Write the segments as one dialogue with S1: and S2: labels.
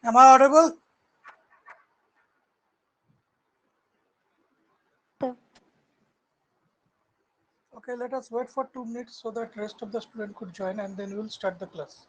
S1: Am I audible?
S2: Sir.
S1: Okay, let us wait for 2 minutes so that rest of the student could join and then we'll start the class.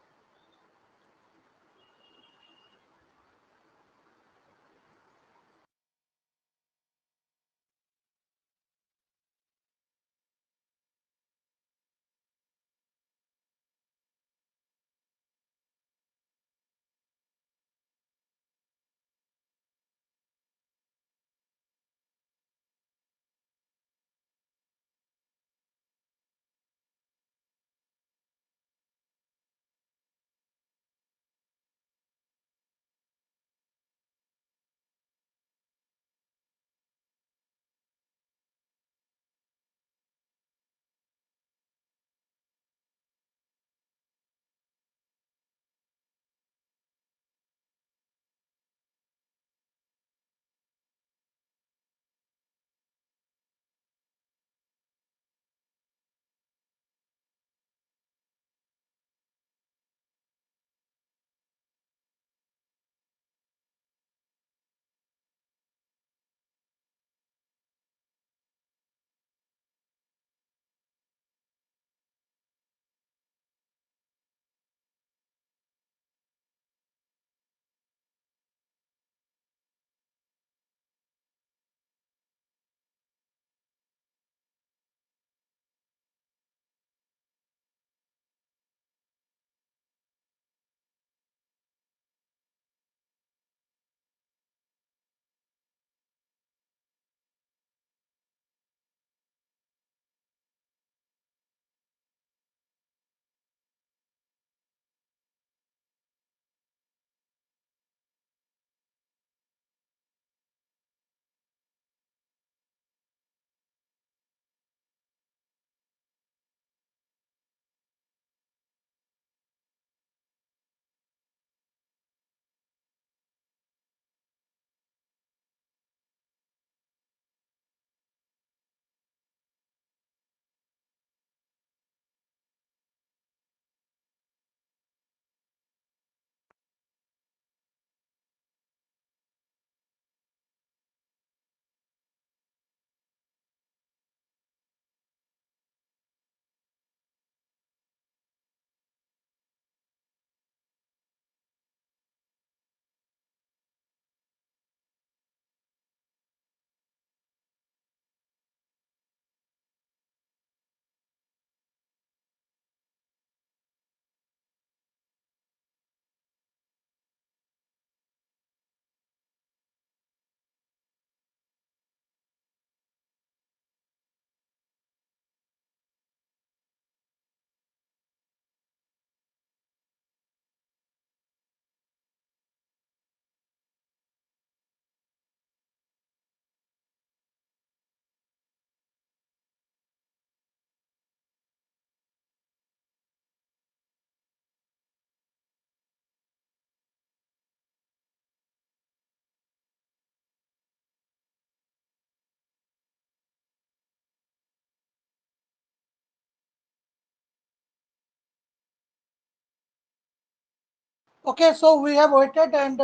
S1: Okay, so we have waited and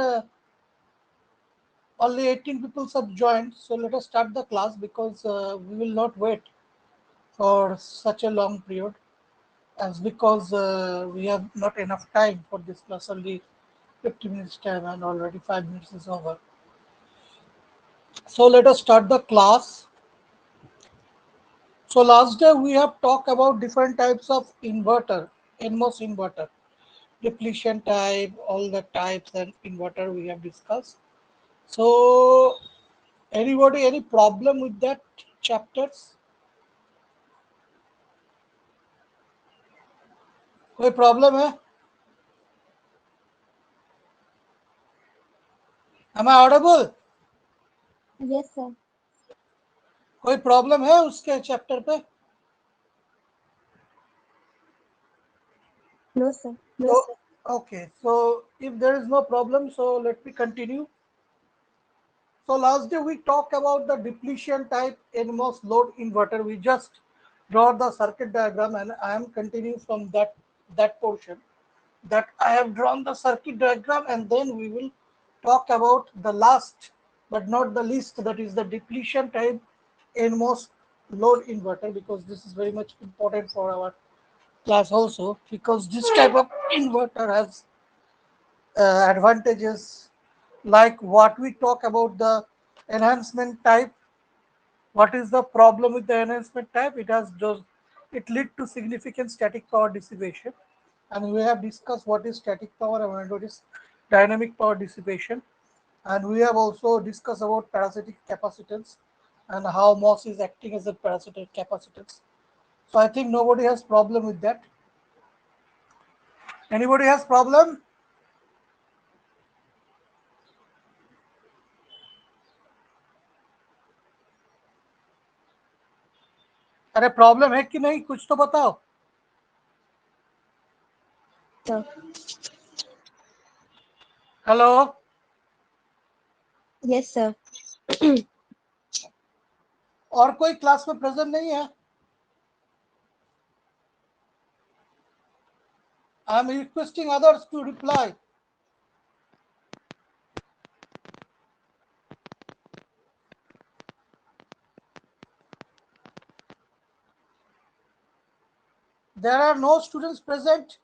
S1: only 18 people have joined. So let us start the class because we will not wait for such a long period as because we have not enough time for this class, only 50 minutes time and already 5 minutes is over. So let us start the class. So last day we have talked about different types of inverter, NMOS inverter, depletion type, all the types and inverter we have discussed. So anybody any problem with that chapters? कोई problem है? Am I audible?
S2: Yes, sir.
S1: कोई problem है उसके chapter पे?
S2: No, sir.
S1: So okay, so if there is no problem, so let me continue. So last day we talked about the depletion type NMOS load inverter. We just draw the circuit diagram and I am continuing from that portion. that I have drawn the circuit diagram, and then we will talk about the last but not the least, that is the depletion type NMOS load inverter, because this is very much important for our class also, because this type of inverter has advantages like what we talk about the enhancement type. What is the problem with the enhancement type? It lead to significant static power dissipation, and we have discussed what is static power and what is dynamic power dissipation, and we have also discussed about parasitic capacitance and how MOS is acting as a parasitic capacitance. So I think nobody has problem with that. Anybody has problem? अरे problem है कि नहीं, कुछ तो बताओ.
S2: Sir.
S1: Hello.
S2: Yes, sir.
S1: और कोई class में प्रेजेंट नहीं है? I am requesting others to reply. There are no students present.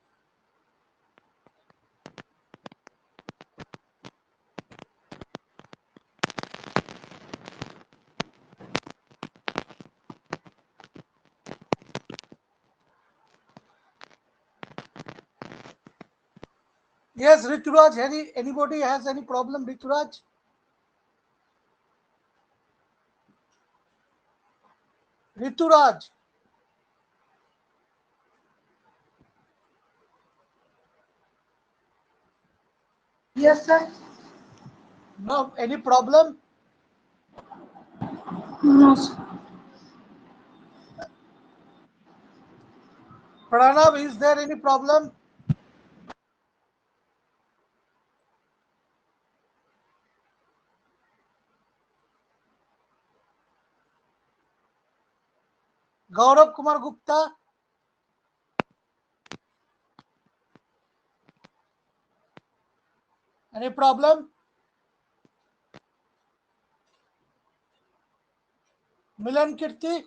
S1: Yes, Rituraj, anybody has any problem, Rituraj? Rituraj,
S3: Yes, sir.
S1: no, any problem?
S3: No, sir.
S1: Pranav, is there any problem? Gaurav Kumar Gupta, any problem? Milan Kirti,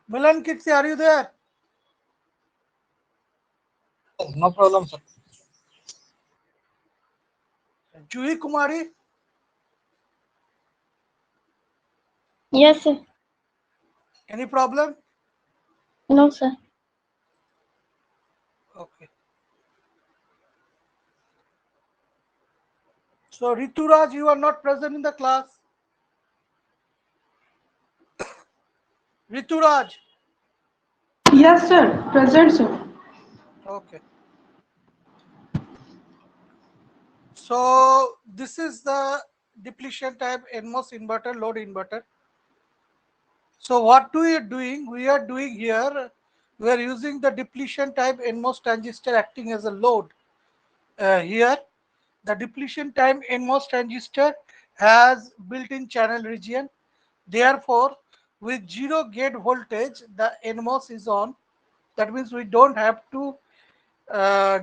S1: Milan Kirti, are you there?
S4: No problem, sir.
S1: Juhi Kumari,
S2: Yes, sir.
S1: any problem?
S2: No, sir.
S1: Okay. So Rituraj, you are not present in the class. Rituraj,
S3: Yes, sir. Present, sir.
S1: okay. So this is the depletion type NMOS inverter, load inverter. So what we are doing? We are doing here, we are using the depletion type NMOS transistor acting as a load. Here, the depletion type NMOS transistor has built-in channel region. Therefore, with zero gate voltage, the NMOS is on. That means we don't have to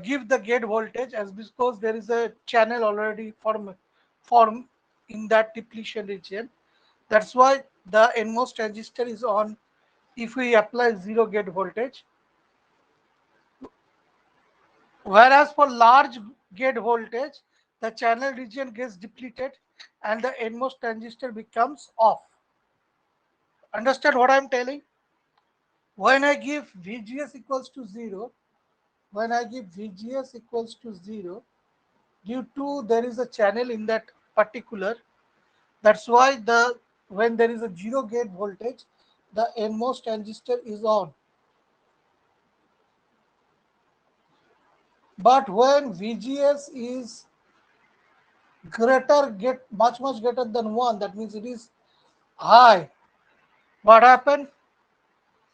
S1: give the gate voltage, as because there is a channel already form in that depletion region. That's why the NMOS transistor is on if we apply zero gate voltage. Whereas for large gate voltage, the channel region gets depleted and the NMOS transistor becomes off. Understand what I'm telling? When I give VGS equals to 0, when I give VGS equals to 0, due to there is a channel in that particular, that's why when there is a zero gate voltage, the NMOS transistor is on. But when VGS is get much greater than 1, that means it is high. What happened?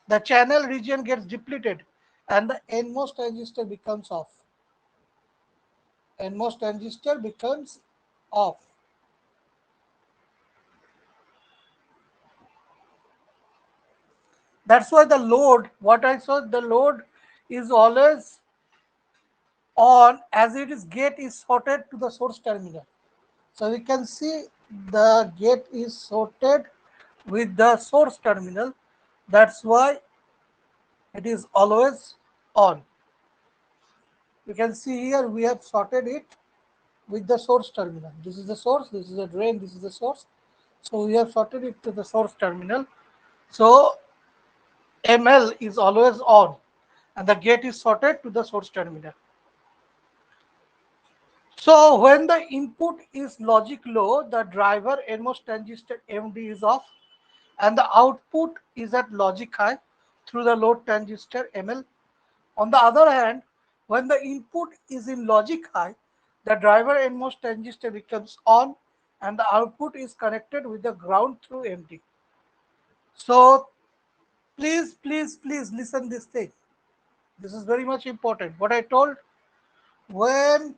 S1: The channel region gets depleted and the NMOS transistor becomes off. NMOS transistor becomes off. That's why the load, what I saw, the load is always on as it is gate is sorted to the source terminal. So we can see the gate is sorted with the source terminal. That's why it is always on. You can see here we have sorted it with the source terminal. This is the source, this is the drain, this is the source. So we have sorted it to the source terminal. So ML is always on and the gate is sorted to the source terminal. So when the input is logic low, the driver NMOS transistor MD is off and the output is at logic high through the load transistor ML. On the other hand, when the input is in logic high, the driver NMOS transistor becomes on and the output is connected with the ground through MD. So please listen this thing. This is very much important. What I told, when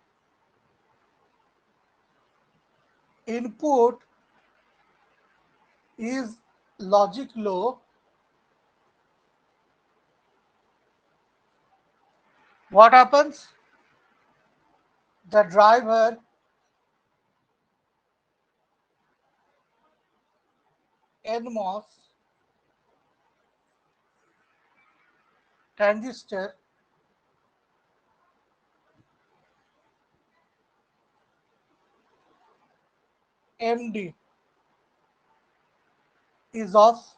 S1: input is logic low, what happens? The driver NMOS transistor MD is off.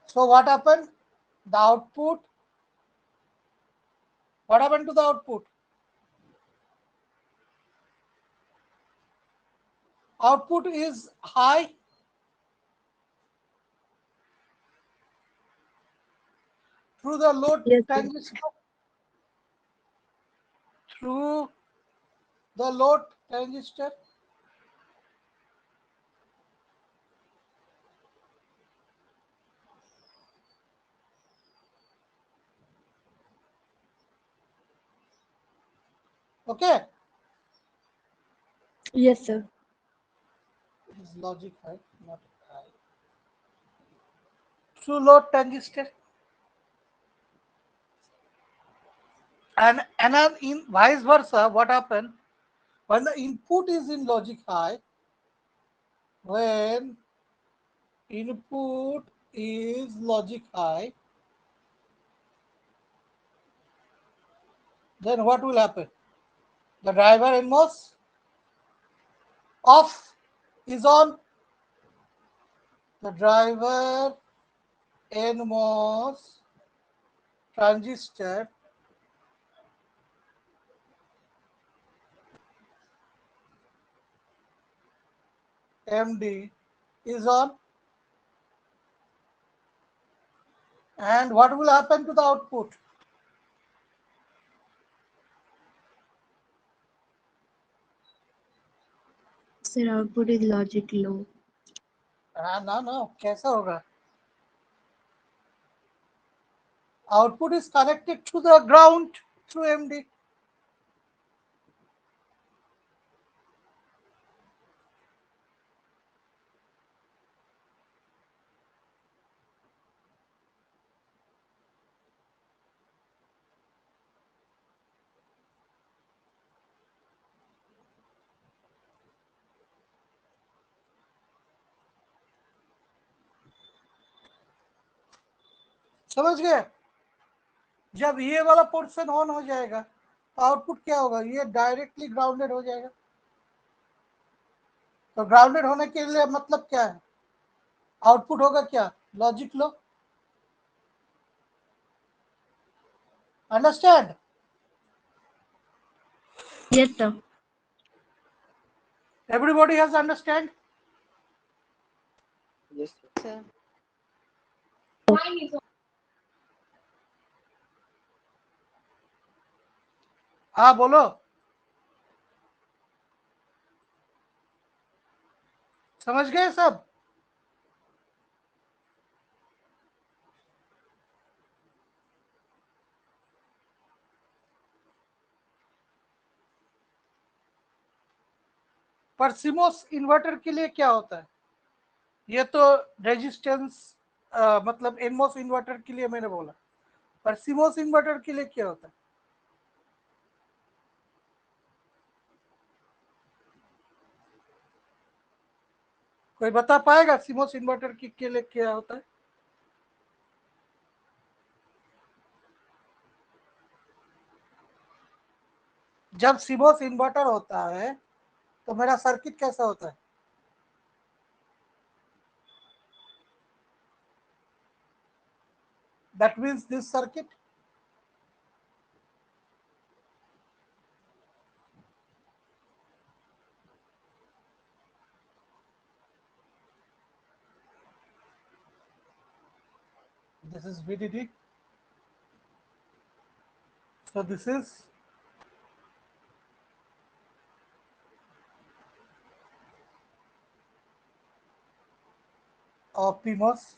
S1: So what happened? The output, what happened to the output? Output is high through the load
S2: Yes, sir.
S1: transistor, through the load transistor. Okay,
S2: Yes, sir.
S1: it is logic high, not high. Through load transistor. And another in vice versa, what happened when the input is in logic high? When input is logic high, then what will happen? The driver NMOS off is on. The driver NMOS transistor MD is on. And what will happen to the output?
S2: Sir, output is logic low.
S1: No, कैसा होगा? Output is connected to the ground through MD. समझ गए? जब ये वाला portion on हो जाएगा तो आउटपुट क्या होगा? ये डायरेक्टली ग्राउंडेड हो जाएगा. तो ग्राउंडेड होने के लिए मतलब क्या है? आउटपुट होगा क्या? Logic low. Understand?
S2: Yes, sir.
S1: Everybody has understand?
S4: Yes, sir.
S1: हाँ बोलो. समझ गए सब? पर सीमोस इन्वर्टर के लिए क्या होता है? ये तो रेजिस्टेंस मतलब एनमोस इन्वर्टर के लिए मैंने बोला, पर सीमोस इन्वर्टर के लिए क्या होता है? कोई बता पाएगा सीमोस इन्वर्टर के लिए क्या होता है? जब सीमोस इन्वर्टर होता है तो मेरा सर्किट कैसा होता है? That means this circuit, this is VDD. So this is our PMOS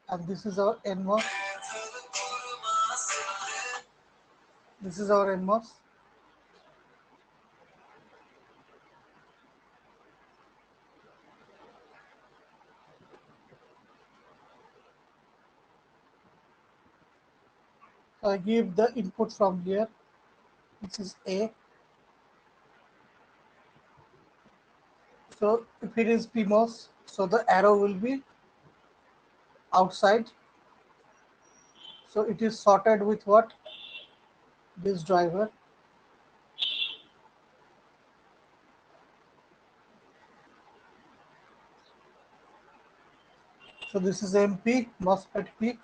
S1: and this is our NMOS. This is our NMOS. So I give the input from here. This is A. So if it is PMOS, so the arrow will be outside. So it is sorted with what? This driver. So this is MP, MOSFET P.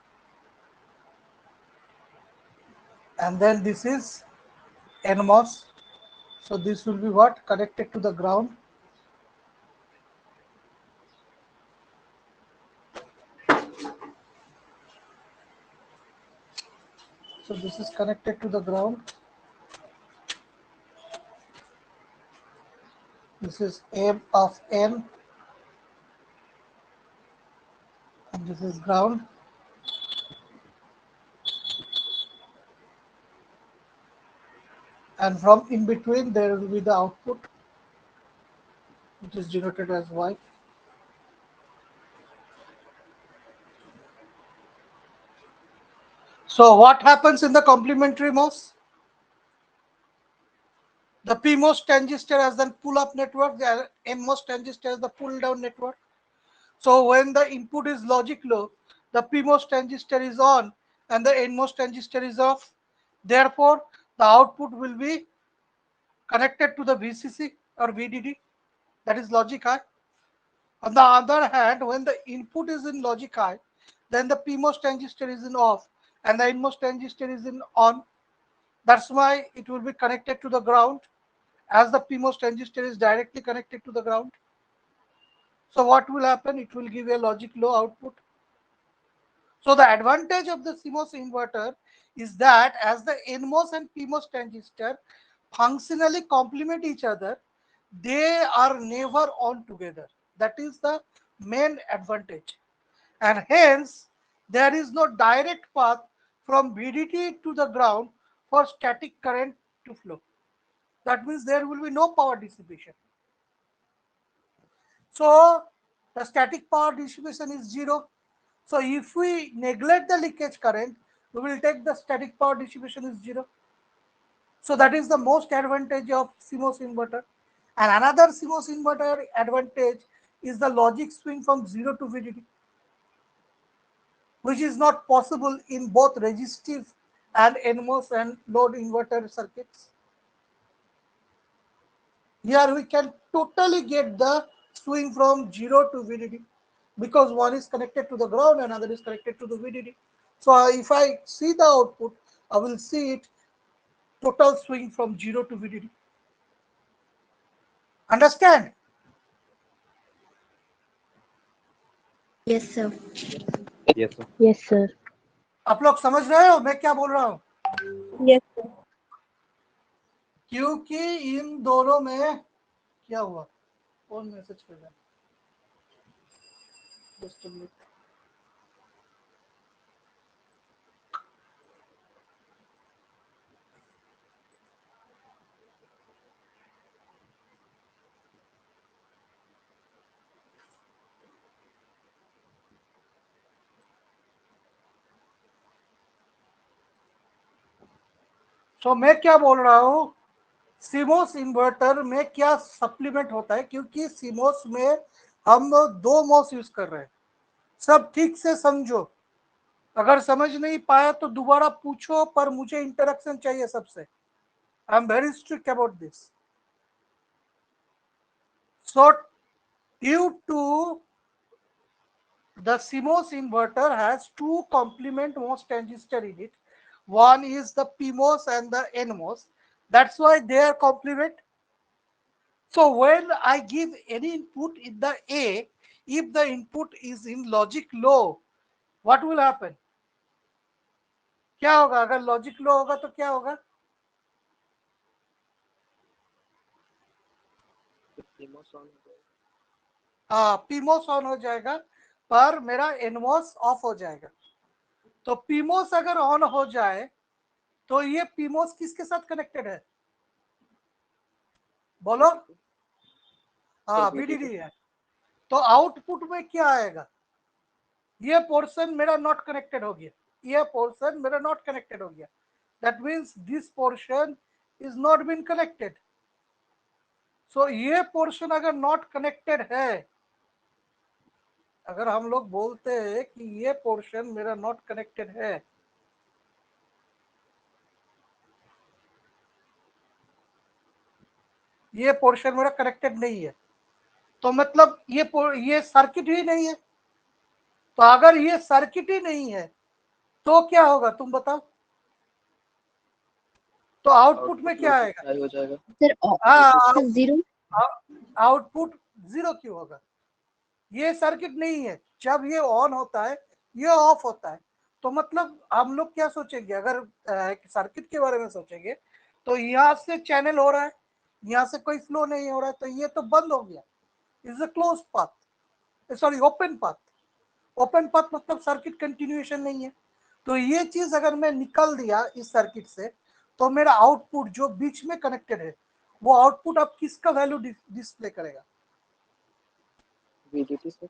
S1: And then this is NMOS. So this will be what? Connected to the ground. So this is connected to the ground. This is M of N and this is ground. And from in between there will be the output, which is denoted as Y. So what happens in the complementary MOS? The PMOS transistor has the pull-up network, the NMOS transistor has the pull-down network. So when the input is logic low, the PMOS transistor is on and the NMOS transistor is off. Therefore, the output will be connected to the VCC or VDD, that is logic high. On the other hand, when the input is in logic high, then the PMOS transistor is in off and the NMOS transistor is in on. That's why it will be connected to the ground, as the PMOS transistor is directly connected to the ground. So what will happen? It will give a logic low output. So the advantage of the CMOS inverter is that as the NMOS and PMOS transistor functionally complement each other, they are never on together. That is the main advantage. And hence, there is no direct path from VDD to the ground for static current to flow. That means there will be no power dissipation. So the static power distribution is zero. So if we neglect the leakage current, we will take the static power distribution is zero. So that is the most advantage of CMOS inverter. And another CMOS inverter advantage is the logic swing from 0 to VDD, which is not possible in both resistive and NMOS and load inverter circuits. Here we can totally get the swing from 0 to VDD because one is connected to the ground and another is connected to the VDD. So if I see the output, I will see it total swing from 0 to VDD. Understand?
S2: Yes, sir.
S4: Yes, sir.
S5: Yes, sir.
S1: आप लोग समझ रहे हो मैं क्या बोल रहा हूँ?
S5: Yes, sir.
S1: क्योंकि इन दोनों में क्या हुआ? कौन मैसेज कर रहा है? Just a minute. सो मैं क्या बोल रहा हूँ, सीमोस इन्वर्टर में क्या सप्लीमेंट होता है, क्योंकि सीमोस में हम दो मॉस यूज कर रहे हैं। सब ठीक से समझो, अगर समझ नहीं पाया तो दोबारा पूछो, पर मुझे इंटरेक्शन चाहिए सबसे। I am very strict about this. So due to the CMOS inverter has two complement MOS transistor in it. One is the PMOS and the NMOS. That's why they are complement. So when I give any input in the A, if the input is in logic low, what will happen? क्या होगा? अगर logic low होगा तो क्या होगा? हाँ, PMOS on हो जाएगा, पर मेरा एनमोस ऑफ हो जाएगा। तो पीमोस अगर ऑन हो जाए तो ये पीमोस किसके साथ कनेक्टेड है? बोलो। हाँ, वीडीडी है। तो आउटपुट में क्या आएगा? ये पोर्शन मेरा नॉट कनेक्टेड हो गया, ये पोर्शन मेरा नॉट कनेक्टेड हो गया। That means this portion is not been connected. So ये पोर्शन अगर नॉट कनेक्टेड है, अगर हम लोग बोलते हैं कि ये पोर्शन मेरा नॉट कनेक्टेड है, ये पोर्शन मेरा कनेक्टेड नहीं है, तो मतलब ये सर्किट ही नहीं है। तो अगर ये सर्किट ही नहीं है तो क्या होगा, तुम बताओ? तो आउटपुट में क्या आएगा?
S2: हो जाएगा सर,
S1: हाँ,
S2: जीरो।
S1: आउटपुट जीरो क्यों होगा? ये सर्किट नहीं है। जब ये ऑन होता है, ये ऑफ होता है। तो मतलब हम लोग क्या सोचेंगे, अगर सर्किट के बारे में सोचेंगे, तो यहाँ से चैनल हो रहा है, यहाँ से कोई फ्लो नहीं हो रहा है, तो ये तो बंद हो गया, is a close path, sorry open path. Open path मतलब सर्किट कंटिन्यूएशन नहीं है। तो ये चीज अगर मैं निकल दिया इस सर्किट से, तो मेरा आउटपुट जो बीच में कनेक्टेड है, वो आउटपुट अब किसका वैल्यू डिस्प्ले करेगा?
S2: वीडीटी से।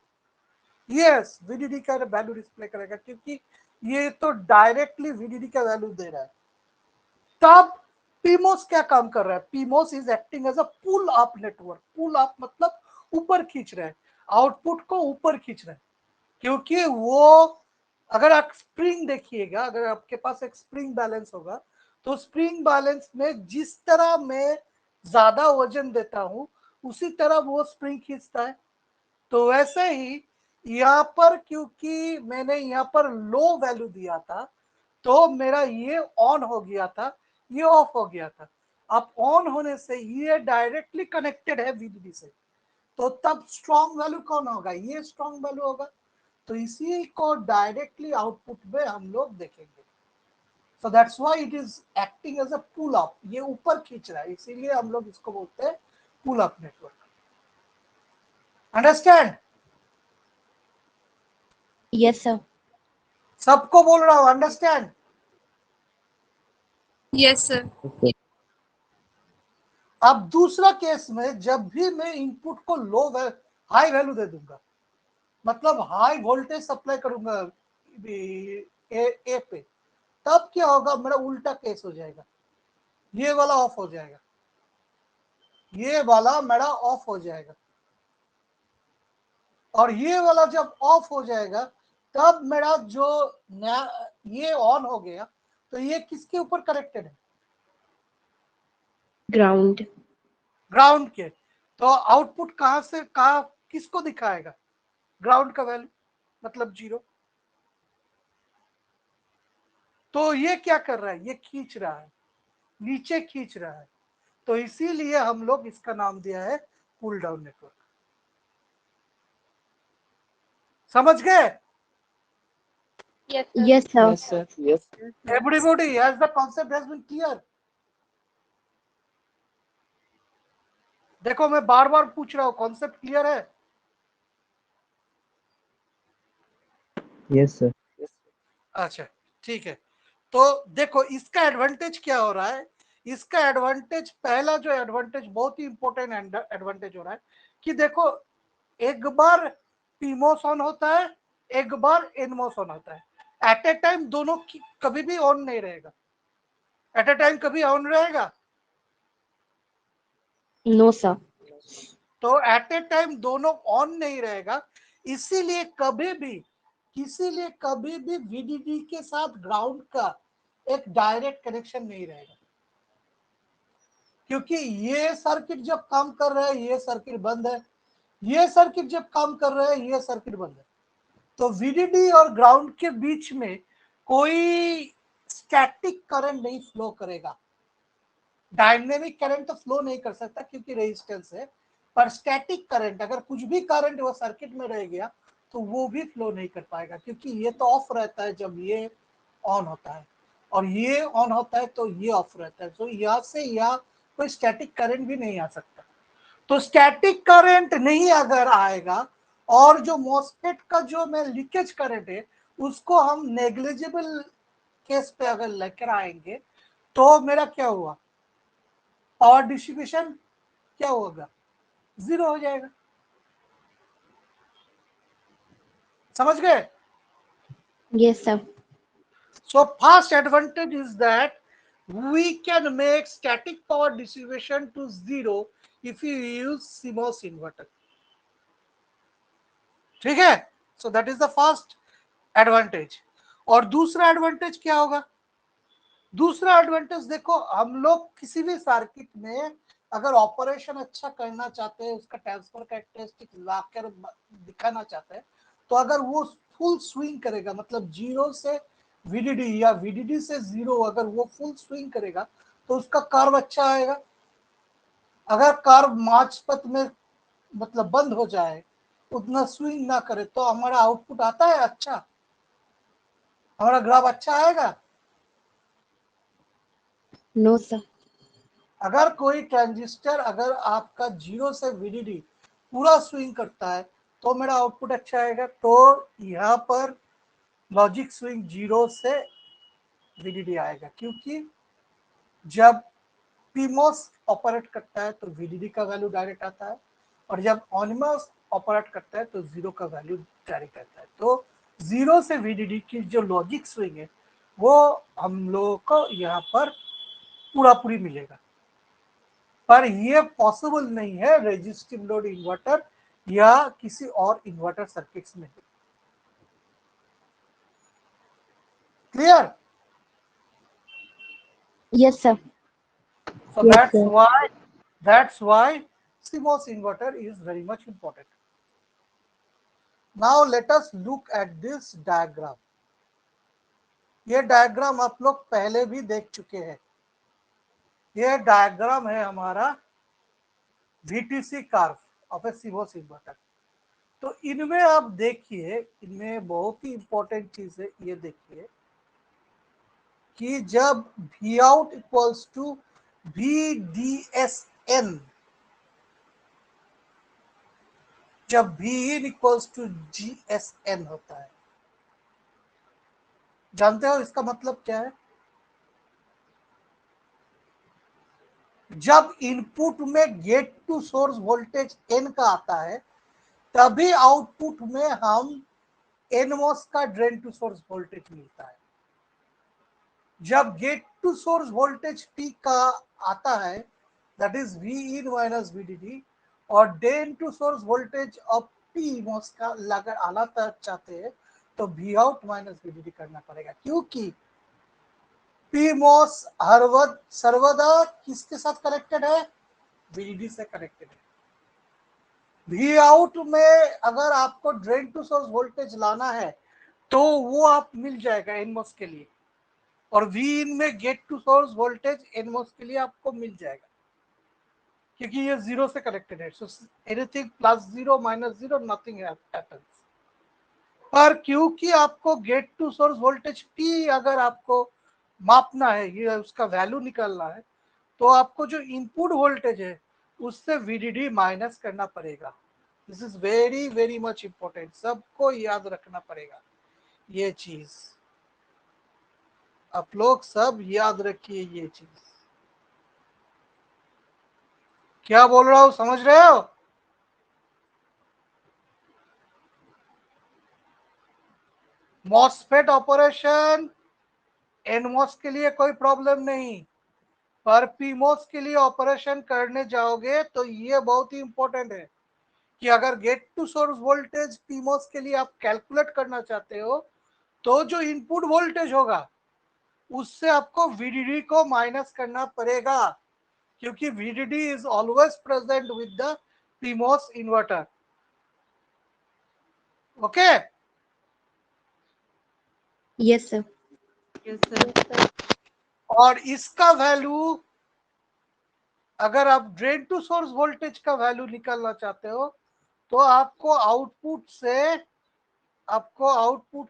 S1: यस, वीडीडी का वैल्यू डिस्प्ले करेगा, क्योंकि ये तो डायरेक्टली वीडीडी का वैल्यू दे रहा है। तब पीमोस क्या काम कर रहा है? PMOS is acting as a pull up network. Pull up मतलब ऊपर खींच रहा है, आउटपुट को ऊपर खींच रहा है। क्योंकि वो, अगर आप स्प्रिंग देखिएगा, अगर आपके पास एक स्प्रिंग बैलेंस होगा, तो स्प्रिंग बैलेंस में जिस तरह मैं ज्यादा वजन देता हूं, उसी तरह वो स्प्रिंग खींचता है। तो वैसे ही यहाँ पर, क्योंकि मैंने यहाँ पर लो वैल्यू दिया था, तो मेरा ये ऑन हो गया था, ये ऑफ हो गया था। अब ऑन होने से ये डायरेक्टली कनेक्टेड है वीडीडी से, तो तब स्ट्रॉन्ग वैल्यू कौन होगा? ये स्ट्रॉन्ग वैल्यू होगा। तो इसी को डायरेक्टली आउटपुट में हम लोग देखेंगे। So that's why it is acting as a pull up, ये ऊपर खींच रहा है, इसीलिए हम लोग इसको बोलते हैं pull up network. Understand?
S2: Yes sir.
S1: सबको बोल रहा हूं, अंडरस्टैंड?
S5: Yes sir.
S1: अब दूसरा केस में, जब भी मैं इनपुट को हाई वैल्यू दे दूंगा, मतलब हाई वोल्टेज सप्लाई करूंगा ए पे, तब क्या होगा? मेरा उल्टा केस हो जाएगा, ये वाला ऑफ हो जाएगा, ये वाला मेरा ऑफ हो जाएगा। और ये वाला जब ऑफ हो जाएगा, तब मेरा जो ये ऑन हो गया, तो ये किसके ऊपर कनेक्टेड है?
S2: ग्राउंड।
S1: ग्राउंड के। तो आउटपुट कहां से कहा किसको दिखाएगा? ग्राउंड का वैल्यू, मतलब जीरो। तो ये क्या कर रहा है? ये खींच रहा है, नीचे खींच रहा है। तो इसीलिए हम लोग इसका नाम दिया है पुल डाउन नेटवर्क। समझ गए?
S2: Yes sir.
S4: Yes
S1: Everybody, as the concept has been clear? देखो, मैं बार बार पूछ रहा हूं, कॉन्सेप्ट क्लियर है?
S4: Yes sir.
S1: अच्छा, ठीक है। तो देखो, इसका एडवांटेज क्या हो रहा है? इसका एडवांटेज, पहला जो एडवांटेज, बहुत ही इंपॉर्टेंट एडवांटेज हो रहा है, कि देखो, एक बार पीमोस ऑन होता है, एक बार एनमोस ऑन होता है। एट ए टाइम दोनों कभी भी ऑन नहीं रहेगा। एट ए टाइम कभी ऑन रहेगा?
S2: No, sir.
S1: तो एट ए टाइम दोनों ऑन नहीं रहेगा, इसीलिए कभी भी वीडीडी के साथ ग्राउंड का एक डायरेक्ट कनेक्शन नहीं रहेगा, क्योंकि ये सर्किट जब काम कर रहा है ये सर्किट बंद है, ये सर्किट जब काम कर रहा है ये सर्किट बंद है। तो वीडीडी और ग्राउंड के बीच में कोई स्टैटिक करंट नहीं फ्लो करेगा। डायनेमिक करंट तो फ्लो नहीं कर सकता क्योंकि रेजिस्टेंस है, पर स्टैटिक करंट, अगर कुछ भी करंट वो सर्किट में रह गया तो वो भी फ्लो नहीं कर पाएगा, क्योंकि ये तो ऑफ रहता है जब ये ऑन होता है, और ये ऑन होता है तो ये ऑफ रहता है। तो यहाँ से यहाँ कोई स्टैटिक करंट भी नहीं आ सकता। तो स्टैटिक करंट नहीं अगर आएगा, और जो मॉसफेट का जो मैं लीकेज करंट है उसको हम नेग्लिजिबल केस पे अगर लेकर आएंगे तो मेरा क्या हुआ, पावर डिस्ट्रीब्यूशन क्या होगा, जीरो हो जाएगा। समझ गए?
S2: Yes, sir.
S1: So first advantage is that we can make static power distribution to zero if you use CMOS inverter. ठीक है? So that is the first advantage. और दूसरा एडवांटेज क्या होगा? दूसरा एडवांटेज देखो, हम लोग किसी भी सर्किट में अगर ऑपरेशन अच्छा करना चाहते हैं, उसका ट्रांसफर कैरेक्टरिस्टिक लाकर दिखाना चाहते हैं, तो अगर वो फुल स्विंग करेगा, मतलब जीरो से वीडीडी या वीडीडी से जीरो, अगर वो फुल स्विंग करेगा तो उसका कर्व अच्छा आएगा। अगर कर्व मार्चपथ में मतलब बंद हो जाए, उतना स्विंग ना करे, तो हमारा आउटपुट आता है अच्छा, हमारा ग्राफ अच्छा आएगा।
S2: No, sir.
S1: अगर कोई ट्रांजिस्टर, अगर आपका जीरो से वीडीडी पूरा स्विंग करता है तो मेरा आउटपुट अच्छा आएगा। तो यहाँ पर लॉजिक स्विंग जीरो से वीडीडी आएगा, क्योंकि जब पीमोस ऑपरेट करता है तो वीडीडी का वैल्यू डायरेक्ट आता है, और जब ऑनमोस ऑपरेट करता है तो जीरो का वैल्यू डायरेक्ट आता है। तो जीरो से वीडीडी की जो लॉजिक स्विंग है वो हम लोगों को यहाँ पर पूरा पूरी मिलेगा, पर यह पॉसिबल नहीं है रेजिस्टिव लोड इन्वर्टर या किसी और इन्वर्टर सर्किट्स में। Clear?
S2: Yes, sir.
S1: So
S2: Yes, sir.
S1: that's why CMOS inverter is very much important. Now let us look at this diagram. ये डायग्राम आप लोग पहले भी देख चुके हैं। ये डायग्राम है हमारा VTC curve of A CMOS inverter. तो इनमें आप देखिए, इनमें बहुत ही इंपॉर्टेंट चीज है, ये देखिए कि जब V out equals to VDSN, जब V in equals to GSN होता है, जानते हो इसका मतलब क्या है? जब इनपुट में gate to source voltage N का आता है, तभी आउटपुट में हम NMOS का ड्रेन टू सोर्स वोल्टेज मिलता है। जब gate to source voltage T का आता है, that is V in minus VDD, और drain to source voltage of PMOS का अगर आना चाहते हैं तो V out माइनस VDD करना पड़ेगा, क्योंकि PMOS सर्वदा किसके साथ कनेक्टेड है? VDD से कनेक्टेड है। V out में अगर आपको ड्रेन टू सोर्स वोल्टेज लाना है तो वो आप मिल जाएगा NMOS के लिए, और V in में gate to source voltage NMOS के लिए आपको मिल जाएगा, क्योंकि ये जीरो से कनेक्टेड है। So anything plus zero minus zero nothing happens. पर क्योंकि आपको gate to source voltage T अगर आपको मापना है, ये उसका वैल्यू निकालना है, तो आपको जो इनपुट वोल्टेज है उससे VDD माइनस करना पड़ेगा। This is very very much important, सबको याद रखना पड़ेगा ये चीज। आप लोग सब याद रखिए ये चीज। क्या बोल रहा हूं, समझ रहे हो? मॉसफेट ऑपरेशन एनमोस के लिए कोई प्रॉब्लम नहीं, पर पीमोस के लिए ऑपरेशन करने जाओगे तो ये बहुत ही इंपॉर्टेंट है कि अगर gate to source voltage PMOS के लिए आप कैलकुलेट करना चाहते हो तो जो इनपुट वोल्टेज होगा उससे आपको वीडीडी को माइनस करना पड़ेगा, क्योंकि VDD is always present with the PMOS inverter. Okay,
S2: Yes, sir.
S1: और इसका वैल्यू, अगर आप ड्रेन टू सोर्स वोल्टेज का वैल्यू निकालना चाहते हो तो आपको आउटपुट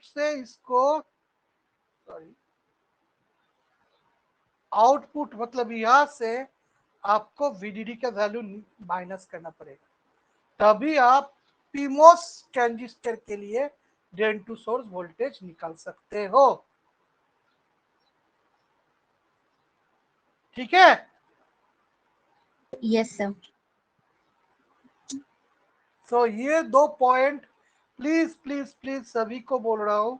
S1: से इसको, सॉरी, आउटपुट मतलब यहां से आपको वीडीडी का वैल्यू माइनस करना पड़ेगा, तभी आप पीमोस ट्रांजिस्टर के लिए ड्रेन टू सोर्स वोल्टेज निकाल सकते हो। ठीक है,
S2: Yes, sir.
S1: तो ये दो पॉइंट प्लीज प्लीज प्लीज सभी को बोल रहा हूं,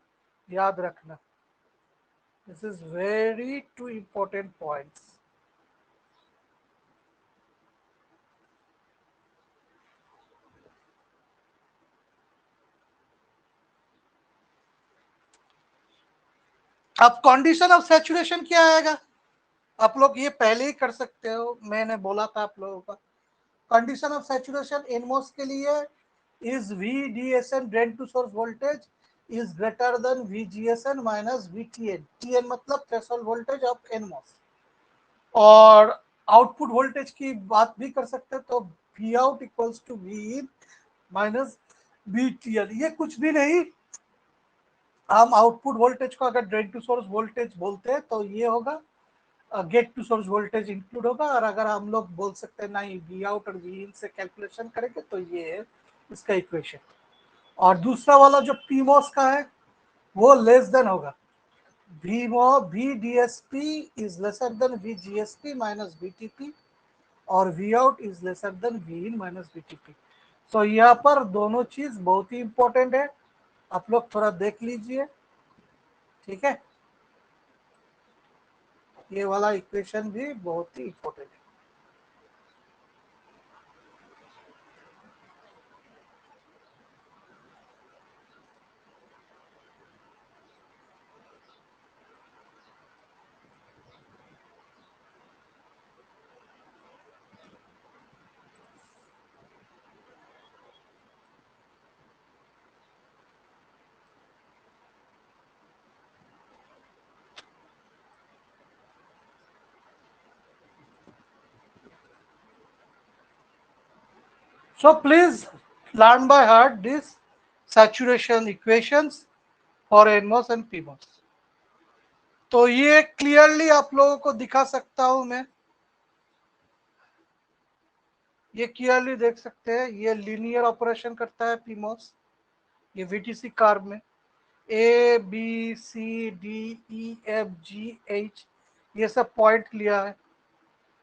S1: याद रखना। This is very two important points. अब कंडीशन ऑफ सैचुरेशन क्या आएगा, आप लोग ये पहले ही कर सकते हो, मैंने बोला था आप लोगों का। कंडीशन ऑफ सैचुरेशन एनमोस के लिए is VDSN drain to source voltage is greater than VGSN minus VTN। TN मतलब थ्रेशोल्ड वोल्टेज ऑफ एनमोस। और आउटपुट वोल्टेज की बात भी कर सकते हैं, तो V out equals to V in minus VTN। ये कुछ भी नहीं, हम आउटपुट वोल्टेज को अगर ड्रेन टू सोर्स वोल्टेज बोलते हैं तो ये होगा, gate to source voltage include होगा। और अगर हम लोग बोल सकते हैं नहीं वी आउट और वी इन से कैलकुलेशन करेंगे तो ये है इसका इक्वेशन। और दूसरा वाला जो पीमोस का है वो लेस देन होगा, V D S P is lesser than V G S P minus V T P, और V out is lesser than V in minus V T P. So यहाँ पर दोनों चीज बहुत ही इंपॉर्टेंट है, आप लोग थोड़ा देख लीजिए। ठीक है, ये वाला इक्वेशन भी बहुत ही इंपॉर्टेंट है। So please learn by heart these saturation equations for NMOS and PMOS। तो ये क्लियरली आप लोगों को दिखा सकता हूं मैं, ये क्लियरली देख सकते हैं, ये लीनियर ऑपरेशन करता है PMOS। ये VTC कार्व में A B C D E F G H ये सब पॉइंट लिया है।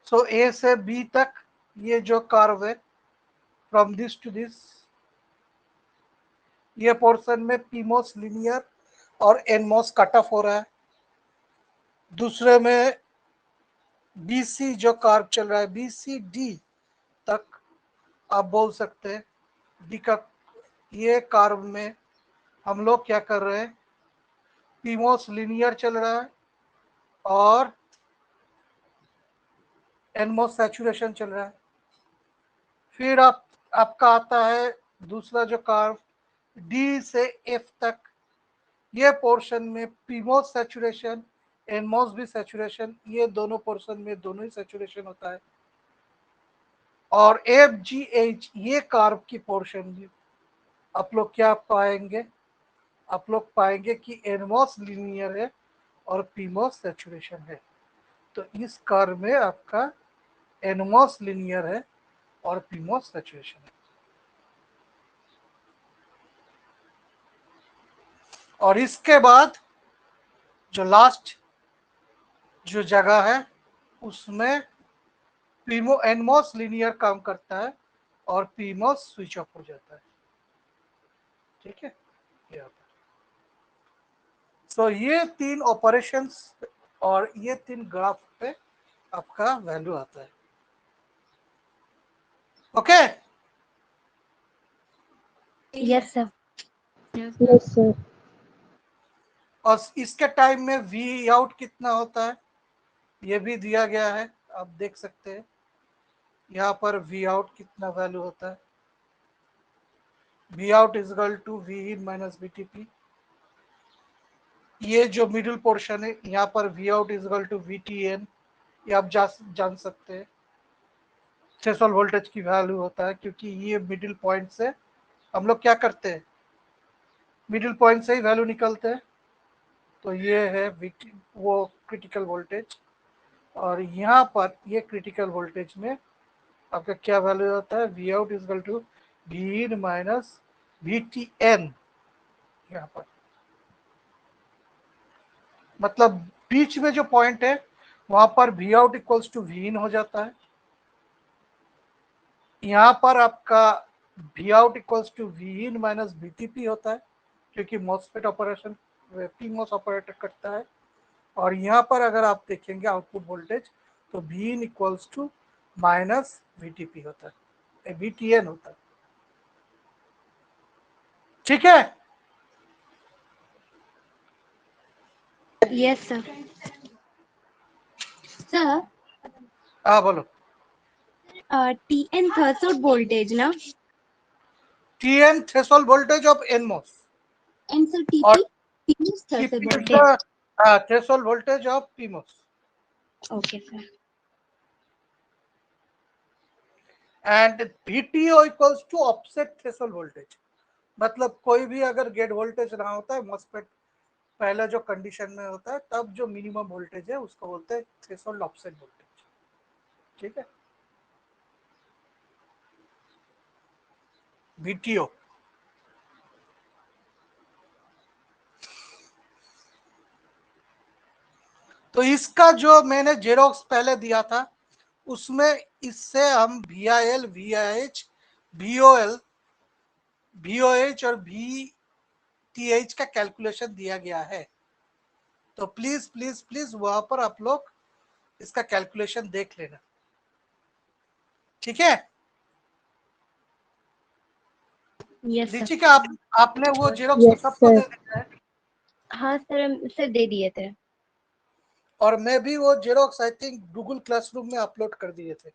S1: सो A से B तक ये जो कार्व है फ्रॉम दिस टू दिस, ये पोर्शन में PMOS लीनियर और NMOS कट ऑफ हो रहा है। दूसरे में BC जो कार्व चल रहा है BCD तक आप बोल सकते हैं डी का, ये कार्व में हम लोग क्या कर रहे हैं, PMOS लीनियर चल रहा है और NMOS सैचुरेशन चल रहा है। फिर आपका आता है दूसरा जो कार्व D से F तक, ये पोर्शन में PMOS सैचुरेशन NMOS भी सैचुरेशन, ये दोनों पोर्शन में दोनों ही सैचुरेशन होता है। और FGH ये कार्व की पोर्शन में आप लोग क्या पाएंगे, आप लोग पाएंगे कि NMOS लीनियर है और PMOS सैचुरेशन है। तो इस कर्व में आपका NMOS लीनियर है और PMOS सैचुरेशन है। और इसके बाद जो लास्ट जो जगह है उसमें NMOS लीनियर काम करता है और PMOS स्विच ऑफ हो जाता है। ठीक है, ये सो ये 3 ऑपरेशंस और ये 3 ग्राफ पे आपका वैल्यू आता है। Okay
S2: yes sir.
S5: Yes, sir.
S1: और इसके टाइम में वी आउट कितना होता है ये भी दिया गया है, आप देख सकते हैं यहाँ पर वी आउट कितना वैल्यू होता है। V out is equal to V in minus B T P. ये जो मिडिल पोर्शन है यहाँ पर V out is equal to V T N, ये आप जान सकते हैं थ्रेशोल्ड वोल्टेज की वैल्यू होता है, क्योंकि ये मिडिल पॉइंट से हम लोग क्या करते हैं, मिडिल पॉइंट से ही वैल्यू निकलते हैं। तो ये है वो क्रिटिकल वोल्टेज, और यहाँ पर ये क्रिटिकल वोल्टेज में आपका क्या वैल्यू होता है, V out is equal to V in minus V T N. यहाँ पर मतलब बीच में जो पॉइंट है वहां पर V out equals to V in हो जाता है। यहाँ पर आपका V out equals to V in minus B T P होता है, क्योंकि मॉसफेट ऑपरेशन पीमोस ऑपरेटर करता है। और यहाँ पर अगर आप देखेंगे आउटपुट वोल्टेज तो V in equals to minus V T P होता है, वी टी एन होता है। ठीक है,
S2: यस सर। सर
S1: हाँ बोलो।
S2: टी एन थ्रेशोल्ड वोल्टेज ना,
S1: T N threshold voltage of NMOS
S2: and sir
S1: और
S2: TP PMOS threshold
S1: TP is
S2: voltage.
S1: The threshold voltage of PMOS.
S2: Okay sir.
S1: And VTO equals to offset threshold voltage. मतलब कोई भी अगर gate voltage ना होता है MOSFET पहले जो कंडीशन में होता है तब जो मिनिमम वोल्टेज है उसको बोलते हैं थ्रेशोल्ड ऑफसेट वोल्टेज। ठीक है, VTO। तो इसका जो मैंने जेरोक्स पहले दिया था उसमें इससे हम VIL, VIH, VOL, VOH और VTH का कैलकुलेशन दिया गया है। तो प्लीज प्लीज प्लीज वहां पर आप लोग इसका कैलकुलेशन देख लेना। ठीक है,
S2: यस सर।
S1: ऋचिका आपने वो जेरोक्स तो
S5: Yes,
S1: सबको
S5: sir.
S1: दे दिया है,
S2: हाँ सर, सर दे दिए थे।
S1: और मैं भी वो xerox I think Google classroom में अपलोड कर दिए थे।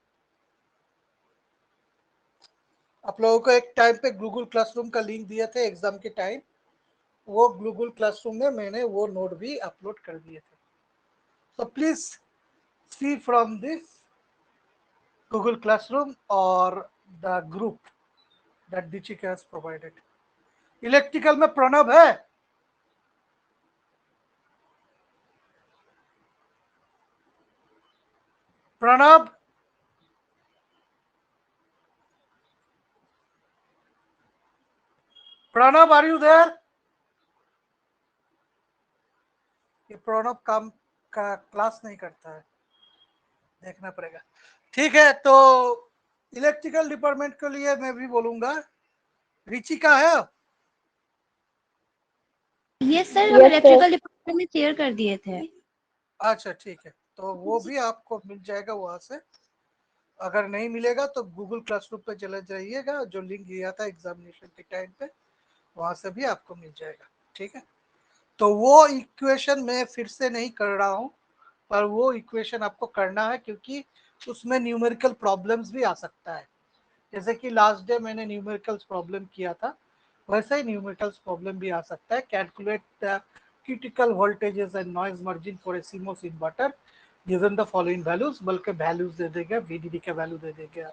S1: आप लोगों को एक टाइम पे गूगल क्लासरूम का लिंक दिए थे एग्जाम के टाइम, वो गूगल क्लासरूम में मैंने वो नोट भी अपलोड कर दिए थे। so please see from this Google Classroom or the group that Dichika has provided. Electrical में प्रणब है, Pranab Pranab are you there? ये प्रणब काम का क्लास नहीं करता है, देखना पड़ेगा। ठीक है, तो इलेक्ट्रिकल डिपार्टमेंट के लिए मैं भी बोलूंगा, ऋचिका है।
S2: यस सर, हम
S5: Yes, sir.
S2: इलेक्ट्रिकल डिपार्टमेंट में शेयर कर दिए थे।
S1: अच्छा ठीक है, तो वो भी आपको मिल जाएगा वहां से। अगर नहीं मिलेगा तो गूगल क्लासरूम पे चले जाइएगा, जो लिंक दिया था एग्जामिनेशन के टाइम पे वहां से भी आपको मिल जाएगा। ठीक है, तो वो इक्वेशन मैं फिर से नहीं कर रहा हूँ, पर वो इक्वेशन आपको करना है क्योंकि उसमें न्यूमेरिकल प्रॉब्लम्स भी आ सकता है। जैसे कि लास्ट डे मैंने न्यूमेरिकल्स प्रॉब्लम किया था, वैसे ही न्यूमेरिकल्स प्रॉब्लम भी आ सकता है। Calculate the critical voltages and noise margin for a CMOS inverter given the following values, बल्कि वैल्यूज दे देगा, VDD का वैल्यू दे देगा,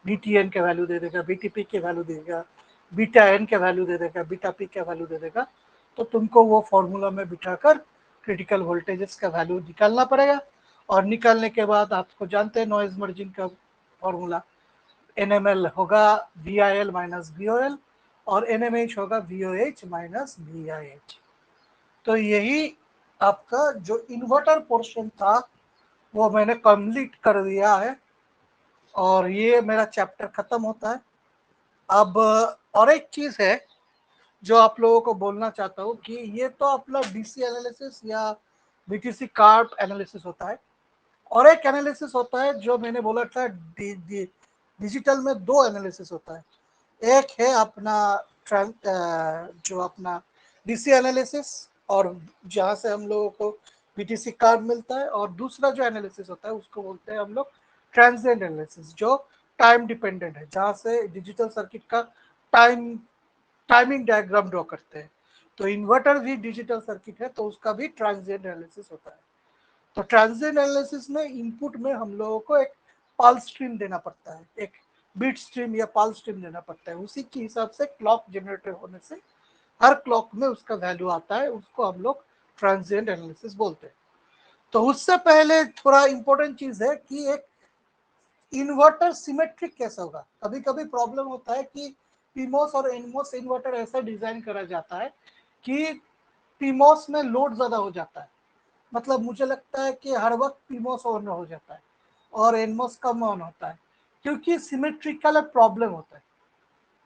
S1: VTN का वैल्यू दे देगा, VTP के वैल्यू देगा, बीटा एन का वैल्यू दे देगा, बीटा पी का वैल्यू दे देगा। तो तुमको वो फॉर्मूला में बिठाकर क्रिटिकल वोल्टेजेस का वैल्यू निकालना पड़ेगा, और निकालने के बाद आपको जानते हैं नॉइज मार्जिन का फॉर्मूला, NML होगा VIL माइनस VOL और NMH होगा VOH माइनस VIH। तो यही आपका जो इन्वर्टर पोर्शन था वो मैंने कंप्लीट कर दिया है, और ये मेरा चैप्टर खत्म होता है। अब और एक चीज है, जो आप लोगों को बोलना चाहता हूँ कि ये तो अपना डीसी एनालिसिस या बीटीसी कार्ड एनालिसिस होता है, और एक एनालिसिस होता है जो मैंने बोला था डिजिटल में दो एनालिसिस होता है। एक है अपना जो अपना डीसी एनालिसिस, और जहाँ से हम लोगों को बीटीसी कार्ड मिलता है, और दूसरा जो एनालिसिस होता है उसको बोलते हैं हम लोग ट्रांजिएंट एनालिसिस, जो टाइम डिपेंडेंट है, जहाँ से डिजिटल सर्किट का टाइमिंग डायग्राम ड्रॉ करते हैं। तो इन्वर्टर भी डिजिटल सर्किट है, तो उसका भी ट्रांजिएंट एनालिसिस होता है। तो ट्रांजिएंट एनालिसिस में इनपुट में हम लोगों को एक पल्स स्ट्रीम देना पड़ता है, एक बीट स्ट्रीम या पल्स स्ट्रीम देना पड़ता है। उसी के हिसाब से क्लॉक जनरेटर होने से हर क्लॉक में उसका वैल्यू आता है, उसको हम लोग ट्रांजिएंट एनालिसिस बोलते हैं। तो उससे पहले थोड़ा इंपॉर्टेंट चीज है कि एक इन्वर्टर सिमेट्रिक कैसे होगा। कभी कभी प्रॉब्लम होता है कि पीमोस और एनमोस इन्वर्टर ऐसा डिजाइन करा जाता है कि पीमोस में लोड ज्यादा हो जाता है, मतलब मुझे लगता है कि हर वक्त पीमोस ऑन हो जाता है और एनमोस कम ऑन होता है, क्योंकि सिमेट्रिकल प्रॉब्लम होता है।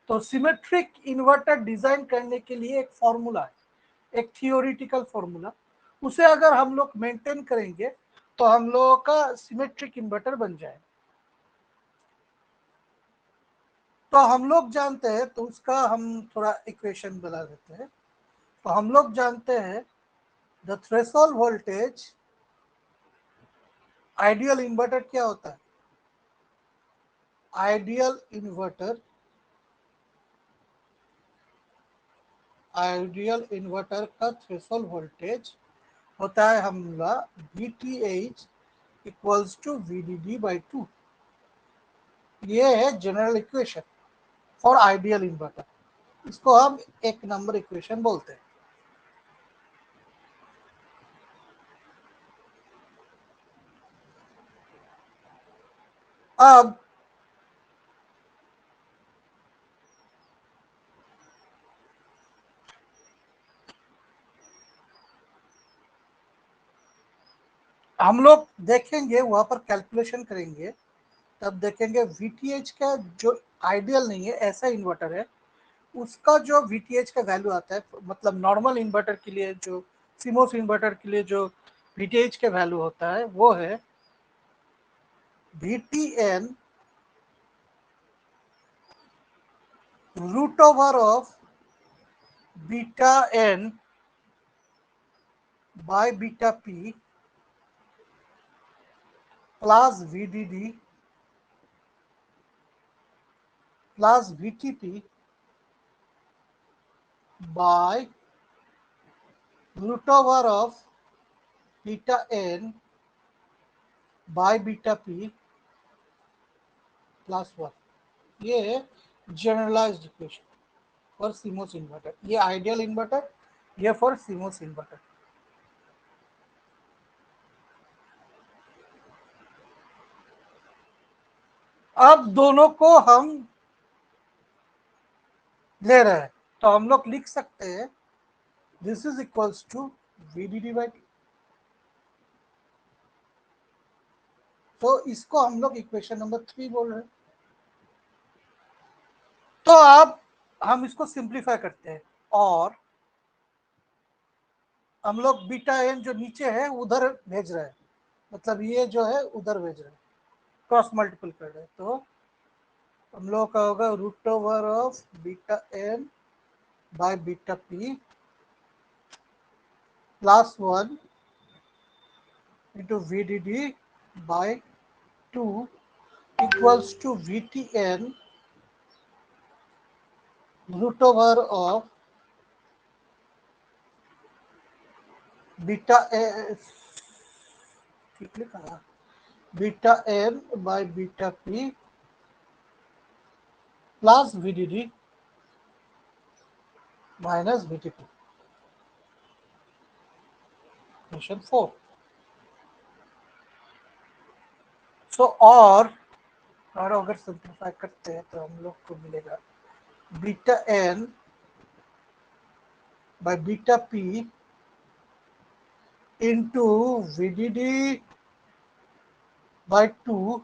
S1: तो सिमेट्रिक इन्वर्टर डिजाइन करने के लिए एक फॉर्मूला है, एक थियोरिटिकल फॉर्मूला, उसे अगर हम लोग मेंटेन करेंगे तो हम लोगों का सिमेट्रिक इन्वर्टर बन जाए। तो हम लोग जानते हैं, तो उसका हम थोड़ा इक्वेशन बना देते हैं। तो हम लोग जानते हैं the threshold voltage ideal inverter क्या होता है। आइडियल इन्वर्टर, आइडियल इन्वर्टर का थ्रेशोल्ड वोल्टेज होता है हमारा VTH इक्वल्स टू VDD/2। ये है general equation for ideal inverter. इसको हम एक नंबर इक्वेशन बोलते हैं। अब हम लोग देखेंगे, वहां पर कैलकुलेशन करेंगे, तब देखेंगे VTH का जो आइडियल नहीं है, ऐसा इन्वर्टर है, उसका जो VTH का वैल्यू आता है, मतलब नॉर्मल इन्वर्टर के लिए जो सीमोस इन्वर्टर के लिए जो VTH का वैल्यू होता है वो है VTN root over of beta N by beta P plus VDD plus VTP by root over of beta n by beta p plus 1। ये है generalised equation for CMOS inverter. ये आइडियल इन्वर्टर, ये for CMOS inverter. अब दोनों को हम ले रहे हैं, तो हम लोग लिख सकते हैं this is equals to VDD/T। तो इसको हम लोग इक्वेशन नंबर 3 बोल रहे हैं। तो अब हम इसको सिंप्लीफाई करते हैं, और हम लोग बीटा एन जो नीचे है उधर भेज रहे हैं, मतलब ये जो है उधर भेज रहे हैं, क्रॉस मल्टीपल कर रहे हैं। तो हम लोग का होगा root over of beta N by beta P plus 1 into VDD by 2 equals to VTN root over of beta ठीक लिखा, beta N by beta P plus VDD minus VTP। Question 4। So और अगर सिंप्लीफाई करते हैं तो हम लोग को मिलेगा beta N by beta P into VDD by 2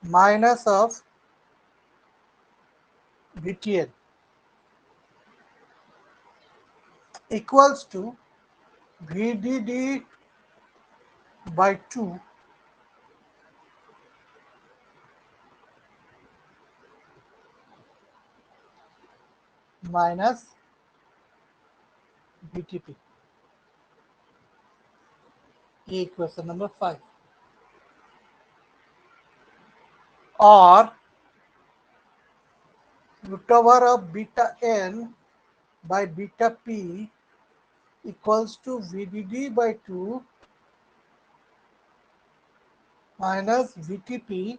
S1: minus of VTN। equals to VDD by 2 minus VTP. Equation number 5. Or root over of beta n by beta p equals to VDD by 2 minus VTP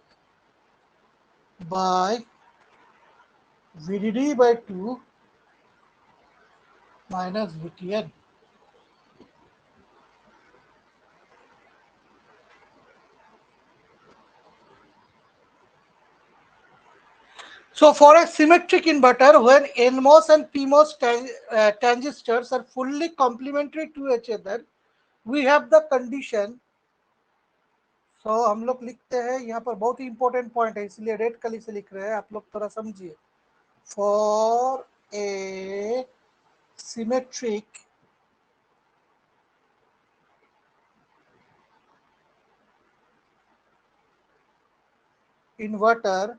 S1: by VDD by 2 minus VTN. So for a symmetric inverter, when NMOS and PMOS transistors are fully complementary to each other, we have the condition. So हम लोग लिखते हैं यहाँ पर बहुत ही important point है, इसलिए red colour से लिख रहे हैं, आप लोग थोड़ा समझिए. For a symmetric inverter,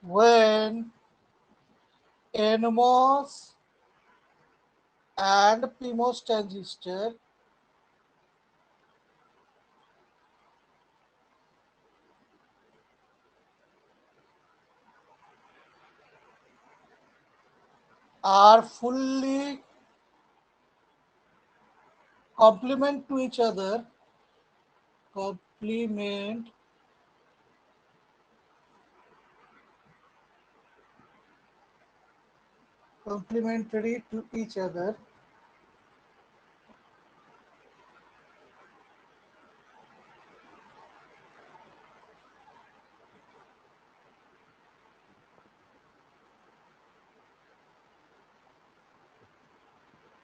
S1: when NMOS and PMOS transistor are fully complement to each other, complementary to each other,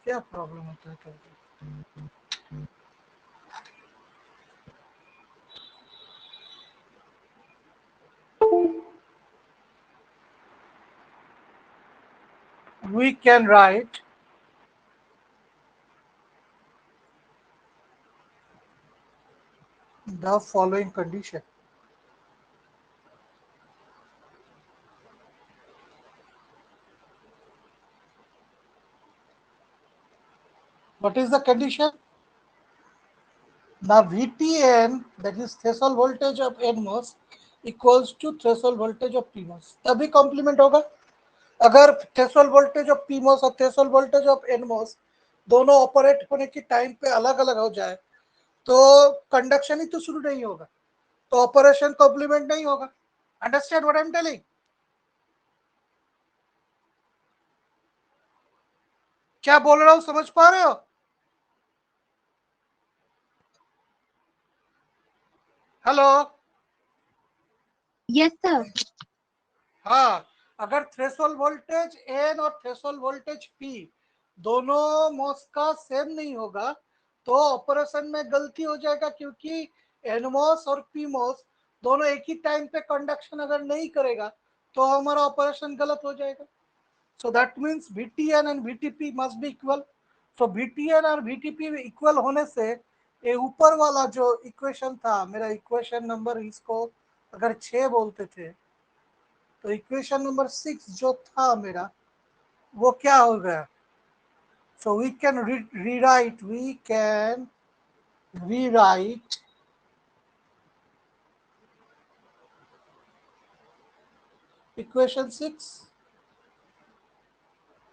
S1: क्या प्रॉब्लम होता है करके. We can write the following condition. What is the condition? Now VTN, that is threshold voltage of NMOS, equals to threshold voltage of PMOS. तभी complement होगा. अगर threshold voltage of PMOS और threshold voltage of NMOS दोनों operate होने की time पे अलग अलग हो जाए तो कंडक्शन ही तो शुरू नहीं होगा, तो ऑपरेशन कॉम्प्लीमेंट नहीं होगा. Understand what I am telling? क्या बोल रहा हूं, समझ पा रहे हो? हेलो.
S2: Yes, sir.
S1: हाँ, अगर थ्रेशोल्ड वोल्टेज एन और थ्रेशोल्ड वोल्टेज पी दोनों मॉस का सेम नहीं होगा तो ऑपरेशन में गलती हो जाएगा, क्योंकि एनमॉस और पीमॉस दोनों एक ही टाइम पे कंडक्शन अगर नहीं करेगा तो हमारा ऑपरेशन गलत हो जाएगा. So that means VTN and VTP must be equal. So VTN और VTP इक्वल होने से ये ऊपर वाला जो इक्वेशन था, मेरा इक्वेशन नंबर इसको अगर 6 बोलते थे तो इक्वेशन नंबर 6 जो था मेरा वो क्या हो गया? So we can rewrite equation 6,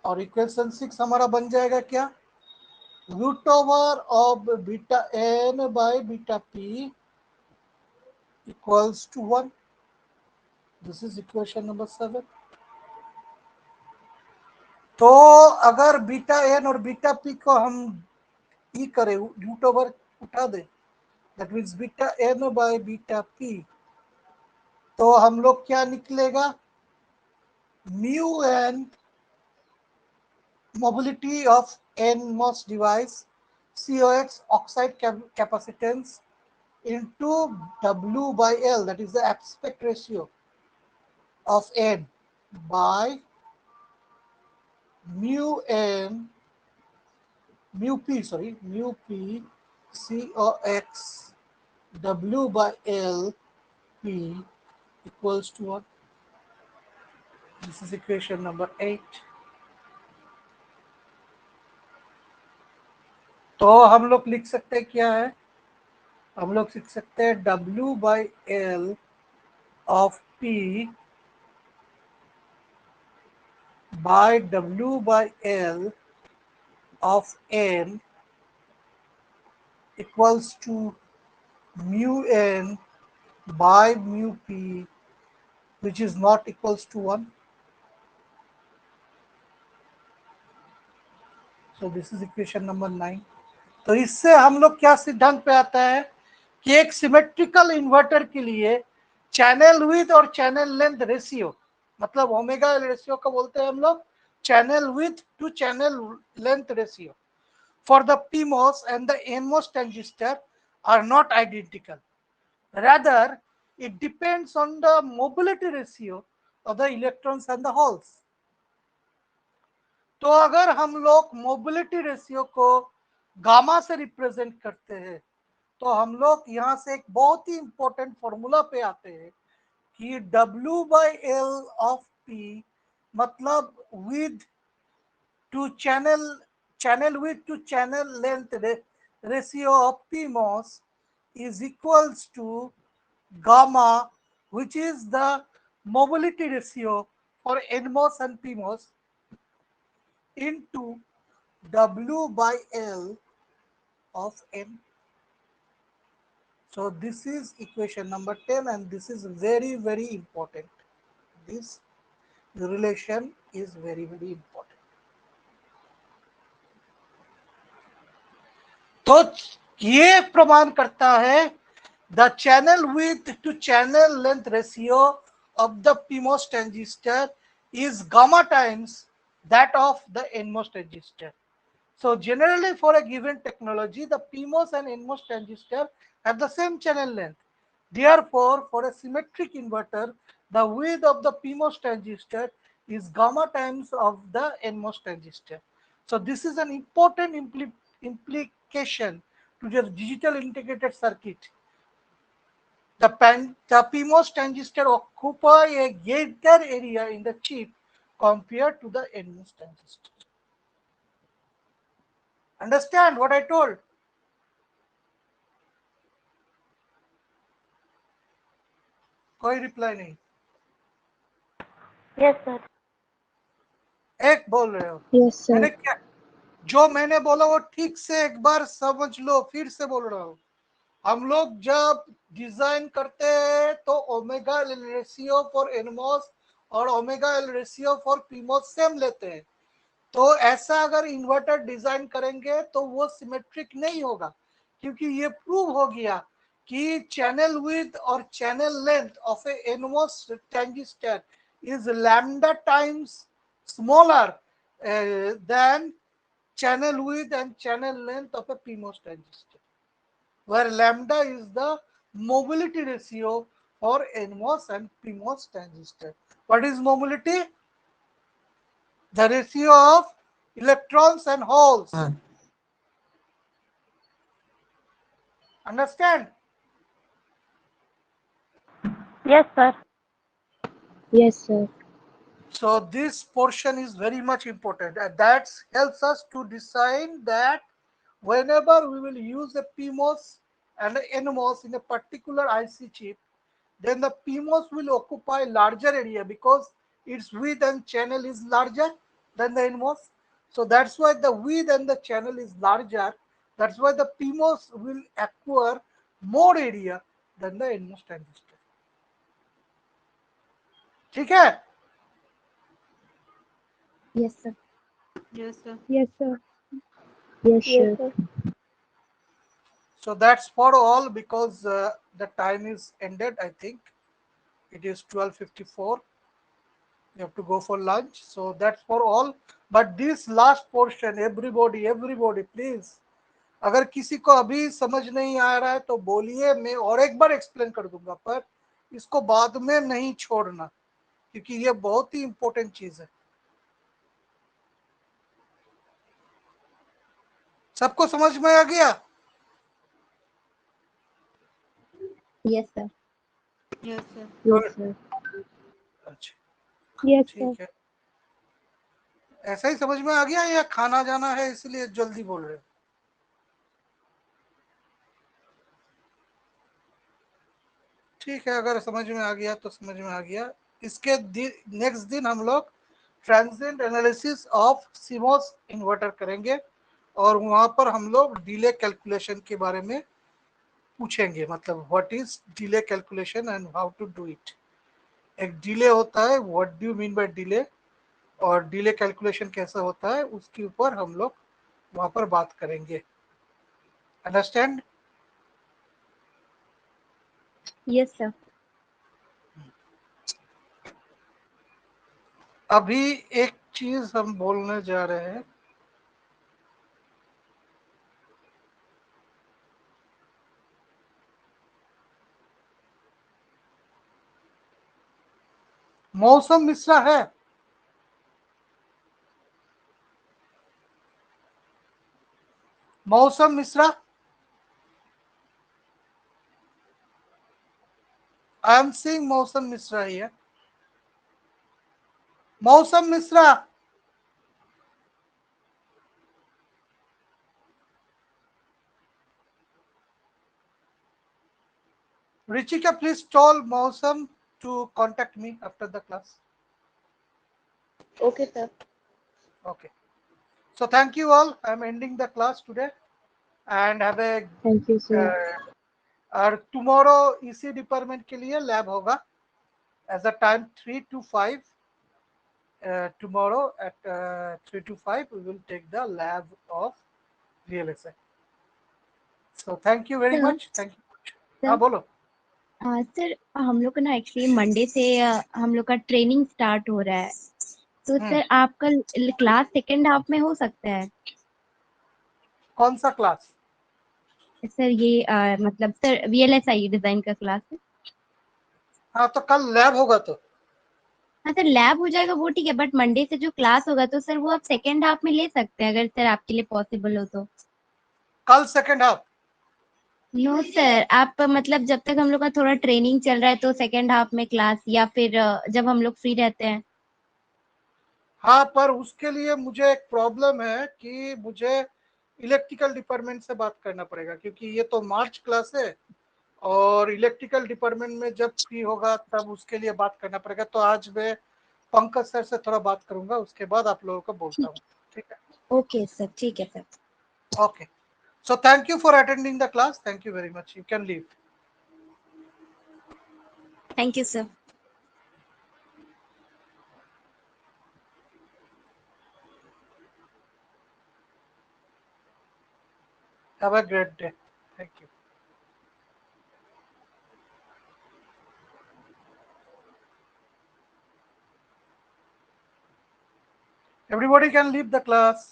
S1: और इक्वेशन 6 हमारा बन जाएगा क्या? Root over of beta N by beta P equals to 1. This is equation number 7. तो अगर बीटा एन और बीटा पी को हम ई करें, रूट ओवर उठा दे, that means beta N by beta P, तो हम लोग क्या निकलेगा? Mu N mobility of NMOS device COX oxide capacitance into W by L, that is the aspect ratio of N by mu n mu p COX W by L P equals to what? This is equation number 8. तो हम लोग लिख सकते हैं क्या है, हम लोग लिख सकते हैं W by L of P by W by L of N equals to mu N by mu P, which is not equals to 1. So this is equation number 9. तो इससे हम लोग क्या सिद्धांत पे आता है कि एक सिमेट्रिकल इन्वर्टर के लिए चैनल विड्थ और चैनल लेंथ रेशियो, मतलब ओमेगा रेशियो को बोलते हैं हम लोग channel width to channel length ratio for the PMOS and the NMOS transistor are not identical. Rather, it depends on the mobility ratio of the electrons and the holes. तो अगर हम लोग mobility ratio को gamma से represent करते हैं तो हम लोग यहाँ से एक बहुत ही इंपॉर्टेंट फॉर्मूला पे आते हैं कि W by L of P मतलब with two channel width to channel length ratio of PMOS is equals to gamma, which is the mobility ratio for NMOS and PMOS into W by L of N. So this is equation number 10 and this is very, very important. This relation is very, very important. तो ये प्रमाण करता है the channel width to channel length ratio of the PMOS transistor is gamma times that of the NMOS transistor. So generally for a given technology, the PMOS and NMOS transistor have the same channel length. Therefore, for a symmetric inverter, the width of the PMOS transistor is gamma times of the NMOS transistor. So this is an important implication to the digital integrated circuit. The PMOS transistor occupy a greater area in the chip compared to the NMOS transistor. Understand what I told? कोई reply नहीं,
S5: Yes, sir.
S1: एक बोल रहे हो
S5: Yes, sir.
S1: मैंने क्या जो मैंने बोला वो ठीक से एक बार समझ लो, फिर से बोल रहा हूँ। हम लोग जब डिजाइन करते हैं तो omega L ratio for NMOS और omega L ratio for PMOS same लेते हैं। तो ऐसा अगर इन्वर्टर डिजाइन करेंगे तो वो सिमेट्रिक नहीं होगा, क्योंकि ये प्रूव हो गया कि चैनल विड्थ और channel length of A NMOS transistor is lambda times smaller than channel width and channel length of a PMOS transistor, where lambda is the mobility ratio for NMOS and PMOS transistor. What is mobility? The ratio of electrons and holes. Understand?
S5: Yes, sir. Yes, sir.
S1: So this portion is very much important, and that helps us to decide that whenever we will use a PMOS and a NMOS in a particular IC chip, then the PMOS will occupy larger area because its width and channel is larger than the NMOS. So that's why the width and the channel is larger. That's why the PMOS will acquire more area than the NMOS transistor. ठीक है?
S5: Yes, sir.
S2: Yes, sir.
S5: Yes, sir. Yes, sir.
S1: So that's for all because the time is ended. I think it is 12:54. You have to go for lunch. So that's for all. But this last portion, everybody, please. अगर किसी को अभी समझ नहीं आ रहा है तो बोलिए, मैं और एक बार एक्सप्लेन कर दूंगा, पर इसको बाद में नहीं छोड़ना क्योंकि ये बहुत ही इंपॉर्टेंट चीज है। सबको समझ में आ गया?
S5: Yes, sir.
S2: Yes, sir.
S5: Yes, sir.
S1: अच्छा,
S5: Yes, sir.
S1: ठीक है। ऐसा ही समझ में आ गया या खाना जाना है इसलिए जल्दी बोल रहे हो? ठीक है, अगर समझ में आ गया तो समझ में आ गया। इसके नेक्स्ट दिन हम लोग transient analysis of CMOS inverter करेंगे और वहां पर हम लोग डिले कैलकुलेशन के बारे में पूछेंगे, मतलब what is delay calculation and how to do it. एक डिले होता है, what do you mean by delay, और डिले कैलकुलेशन कैसा होता है उसके ऊपर हम लोग वहां पर बात करेंगे। अंडरस्टैंड?
S5: Yes, sir.
S1: अभी एक चीज हम बोलने जा रहे हैं। मौसम मिश्रा है? मौसम मिश्रा, आई एम सीइंग मौसम मिश्रा हियर। मौसम Mishra, Richika, please tell Mausam to contact me after the class.
S5: Okay, sir.
S1: Okay. So thank you all. I'm ending the class today and have a
S5: Thank you, sir.
S1: और tomorrow इसी department के लिए lab होगा as a time 3 to 5. Tomorrow at 3 to 5 we will take the lab of real estate. So thank you very
S2: Sir,
S1: much. Thank you. हाँ
S2: sir.
S1: बोलो।
S2: Sir हम लोग का ना एक्चुअली मंडे से हम लोग का ट्रेनिंग स्टार्ट हो रहा है, तो सर आपका क्लास सेकेंड हाफ में हो सकता है?
S1: कौन सा क्लास?
S2: सर ये मतलब सर VLSI डिजाइन का क्लास है।
S1: हाँ तो कल लैब होगा तो
S2: हाँ सर, लैब हो जाएगा वो ठीक है, बट मंडे से जो क्लास होगा तो सर वो आप सेकेंड हाफ में ले सकते हैं अगर सर आपके लिए पॉसिबल हो तो।
S1: कल सेकेंड हाफ।
S2: नो सर, आप मतलब जब तक हम लोग का थोड़ा ट्रेनिंग चल रहा है तो सेकेंड हाफ में क्लास, या फिर जब हम लोग फ्री रहते हैं।
S1: हाँ, पर उसके लिए मुझे एक प्रॉब्लम है कि मुझे इलेक्ट्रिकल डिपार्टमेंट से बात करना पड़ेगा क्योंकि ये तो मार्च क्लास है और इलेक्ट्रिकल डिपार्टमेंट में जब फ्री होगा तब उसके लिए बात करना पड़ेगा। तो आज मैं पंकज सर से थोड़ा बात करूंगा, उसके बाद आप लोगों को बोलता हूँ। ठीक है?
S2: ओके सर, ठीक है sir.
S1: Okay, so thank you for attending the class. Thank you very much. You can leave.
S2: Thank you sir.
S1: Have a great day. Thank you. Everybody can leave the class.